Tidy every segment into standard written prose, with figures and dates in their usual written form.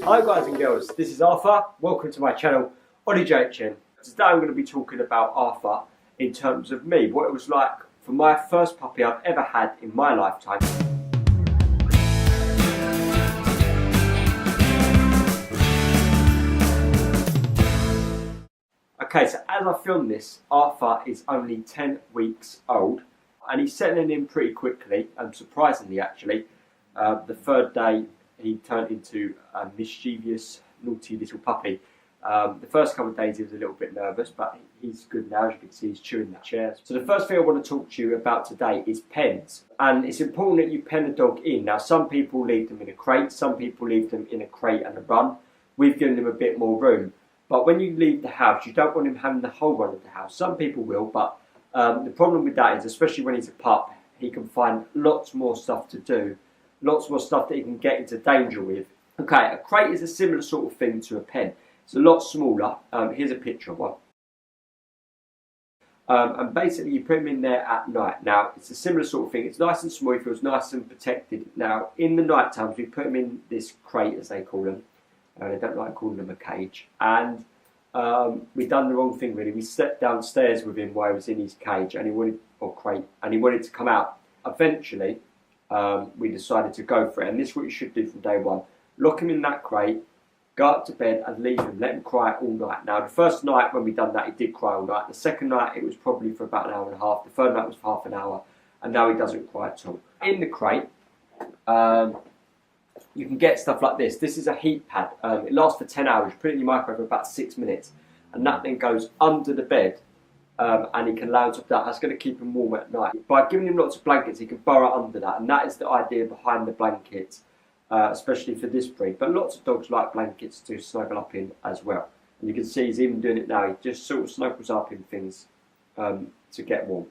Hi guys and girls, this is Arthur. Welcome to my channel, Ollie JHN. Today I'm going to be talking about Arthur in terms of me, what it was like for my first puppy I've ever had in my lifetime. Okay, so as I film this, Arthur is only 10 weeks old and he's settling in pretty quickly, surprisingly actually. The third day he turned into a mischievous, naughty little puppy. The first couple of days he was a little bit nervous, but he's good now. As you can see, he's chewing the chairs. So the first thing I want to talk to you about today is pens. And it's important that you pen a dog in. Now, some people leave them in a crate, some people leave them in a crate and a run. We've given them a bit more room. But when you leave the house, you don't want him having the whole run of the house. Some people will, but the problem with that is, especially when he's a pup, he can find lots more stuff to do. Lots more stuff that he can get into danger with. Okay, a crate is a similar sort of thing to a pen. It's a lot smaller. Here's a picture of one. And basically you put him in there at night. Now, it's a similar sort of thing. It's nice and small, he feels nice and protected. Now, in the night times, we put him in this crate, as they call them. They don't like calling them a cage. And we done the wrong thing, really. We stepped downstairs with him while he was in his cage, and he wanted, or crate, and he wanted to come out. Eventually, we decided to go for it. And this is what you should do from day one. Lock him in that crate, go up to bed and leave him, let him cry all night. Now, the first night when we done that, he did cry all night. The second night, it was probably for about an hour and a half. The third night was for half an hour. And now he doesn't cry at all. In the crate, you can get stuff like this. This is a heat pad. It lasts for 10 hours. You put it in your microwave for about 6 minutes. And that then goes under the bed. And he can lay on top of that. That's going to keep him warm at night. By giving him lots of blankets, he can burrow under that. And that is the idea behind the blankets. Especially for this breed, but lots of dogs like blankets to snuggle up in as well. And you can see he's even doing it now. He just sort of snuggles up in things to get warm.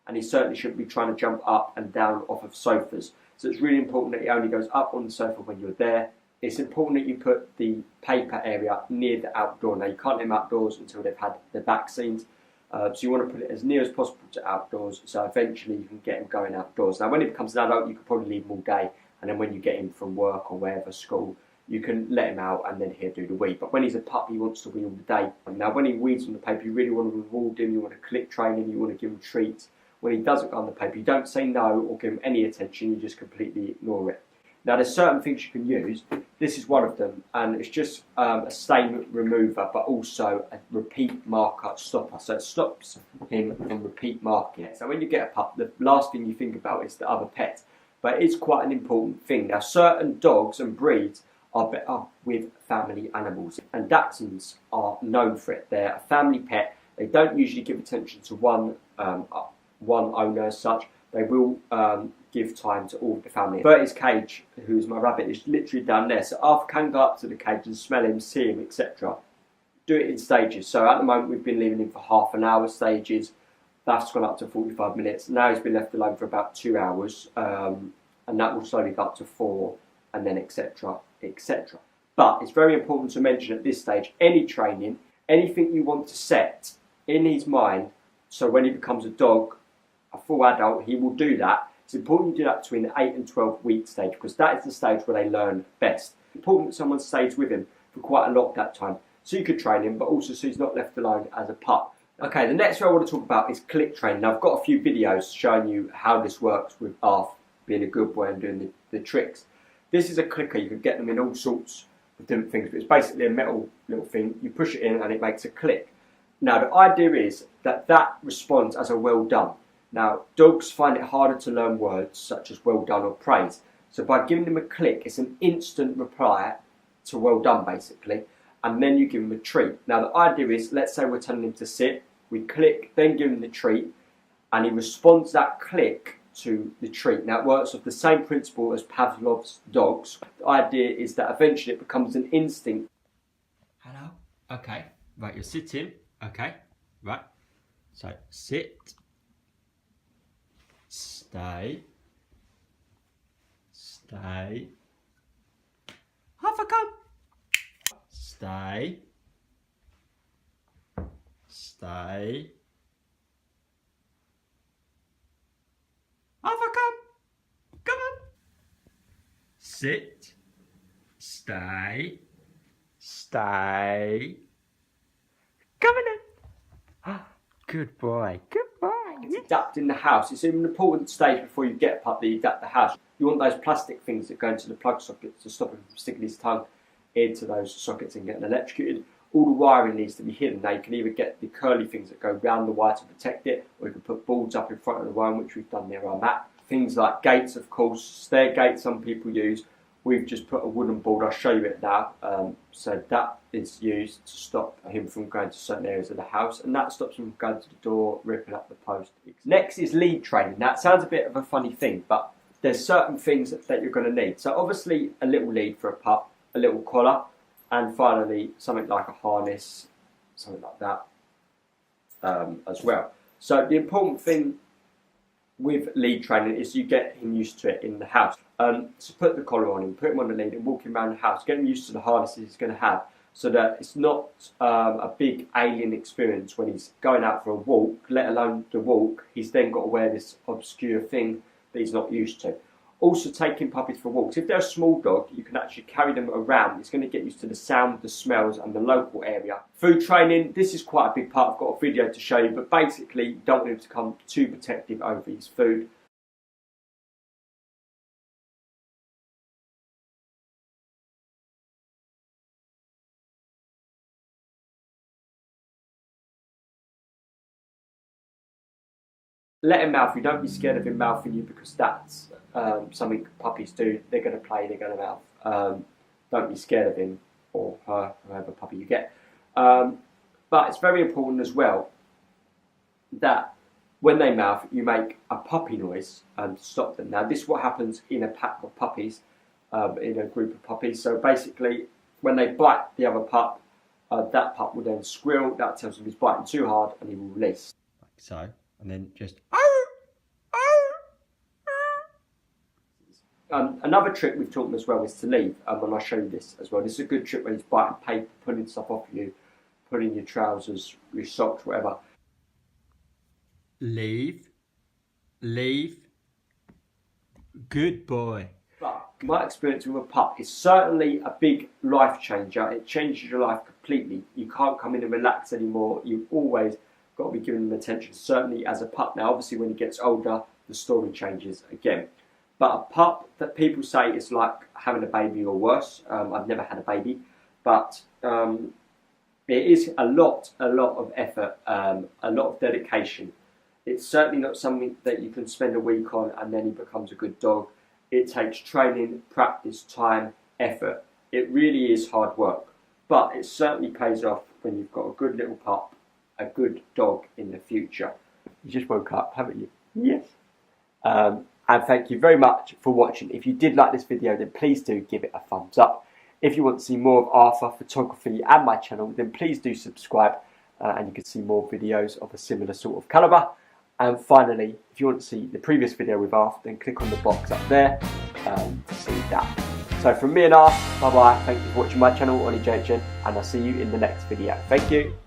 And he certainly shouldn't be trying to jump up and down off of sofas. So it's really important that he only goes up on the sofa when you're there. It's important that you put the paper area near the outdoor. Now, you can't let them outdoors until they've had the vaccines. So you want to put it as near as possible to outdoors, so eventually you can get him going outdoors. Now, when he becomes an adult, you can probably leave him all day, and then when you get him from work or wherever, school, you can let him out and then he'll do the wee. But when he's a pup, he wants to wee all the day. Now, when he wees on the paper, you really want to reward him, you want to click train him, you want to give him treats. When he doesn't go on the paper, you don't say no or give him any attention, you just completely ignore it. Now, there's certain things you can use. This is one of them, and it's just a stain remover, but also a repeat marker stopper. So it stops him from repeat marking. So when you get a pup, the last thing you think about is the other pet. But it's quite an important thing. Now, certain dogs and breeds are better with family animals, and Dachshunds are known for it. They're a family pet. They don't usually give attention to one owner as such. They will give time to all the family. Bertie's cage, who's my rabbit, is literally down there. So Arthur can go up to the cage and smell him, see him, etc. Do it in stages. So at the moment we've been leaving him for half an hour stages. That's gone up to 45 minutes. Now he's been left alone for about 2 hours. And that will slowly go up to 4 and then etc. etc. But it's very important to mention at this stage, any training, anything you want to set in his mind, so when he becomes a dog, a full adult, he will do that. It's important you do that between the 8 and 12 week stage, because that is the stage where they learn best. It's important that someone stays with him for quite a lot that time, so you could train him, but also so he's not left alone as a pup. Okay, the next thing I want to talk about is click training. Now, I've got a few videos showing you how this works with Arth being a good boy and doing the tricks. This is a clicker. You can get them in all sorts of different things, but it's basically a metal little thing. You push it in and it makes a click. Now, the idea is that responds as a well done. Now, dogs find it harder to learn words such as well done or praise. So by giving them a click, it's an instant reply to well done, basically. And then you give them a treat. Now, the idea is, let's say we're telling him to sit. We click, then give him the treat. And he responds that click to the treat. Now, it works off the same principle as Pavlov's dogs. The idea is that eventually it becomes an instinct. Hello? Okay. Right, you're sitting. Okay. Right. So, sit. Stay. Stay. Half a come. Stay. Stay. Half a come. Come on. sit, stay, stay. Coming in. Good boy, good boy. It's adapting the house. It's an important stage before you get a pup that you adapt the house. You want those plastic things that go into the plug sockets to stop him from sticking his tongue into those sockets and getting electrocuted. All the wiring needs to be hidden. Now you can either get the curly things that go round the wire to protect it, or you can put boards up in front of the wire, which we've done near our mat. Things like gates, of course, stair gates some people use. We've just put a wooden board, I'll show you it now. So that is used to stop him from going to certain areas of the house, and that stops him from going to the door, ripping up the post. Next is lead training. Now it sounds a bit of a funny thing, but there's certain things that you're going to need. So obviously a little lead for a pup, a little collar, and finally something like a harness, something like that as well. So the important thing with lead training is you get him used to it in the house. So put the collar on him, put him on the lead and walk him around the house, get him used to the harnesses he's going to have, so that it's not a big alien experience when he's going out for a walk, let alone the walk, he's then got to wear this obscure thing that he's not used to. Also taking puppies for walks. If they're a small dog, you can actually carry them around. It's going to get used to the sound, the smells and the local area. Food training, this is quite a big part. I've got a video to show you, but basically you don't want him to become too protective over his food. Let him mouth you. Don't be scared of him mouthing you, because that's something puppies do. They're going to play, they're going to mouth. Don't be scared of him or her, whoever puppy you get. But it's very important as well that when they mouth, you make a puppy noise to stop them. Now this is what happens in a pack of puppies, in a group of puppies. So basically, when they bite the other pup, that pup will then squeal. That tells him he's biting too hard and he will release. Like so. And then just another trick we've taught them as well is to leave, and I'll show you this as well. This is a good trick when he's biting paper, pulling stuff off you, putting your trousers, your socks, whatever. Leave, leave, good boy. But my experience with a pup is certainly a big life changer. It changes your life completely. You can't come in and relax anymore. You've always got to be giving them attention, certainly as a pup. Now obviously when he gets older the story changes again, but a pup that people say is like having a baby or worse. I've never had a baby, but it is a lot of effort, a lot of dedication. It's certainly not something that you can spend a week on and then he becomes a good dog. It takes training, practice, time, effort. It really is hard work, but it certainly pays off when you've got a good little pup, a good dog in the future. You just woke up, haven't you? Yes. And thank you very much for watching. If you did like this video, then please do give it a thumbs up. If you want to see more of Arthur photography and my channel, then please do subscribe, and you can see more videos of a similar sort of calibre. And finally, if you want to see the previous video with Arthur, then click on the box up there to see that. So from me and Arthur, bye bye. Thank you for watching my channel, Ollie JHN, and I'll see you in the next video. Thank you.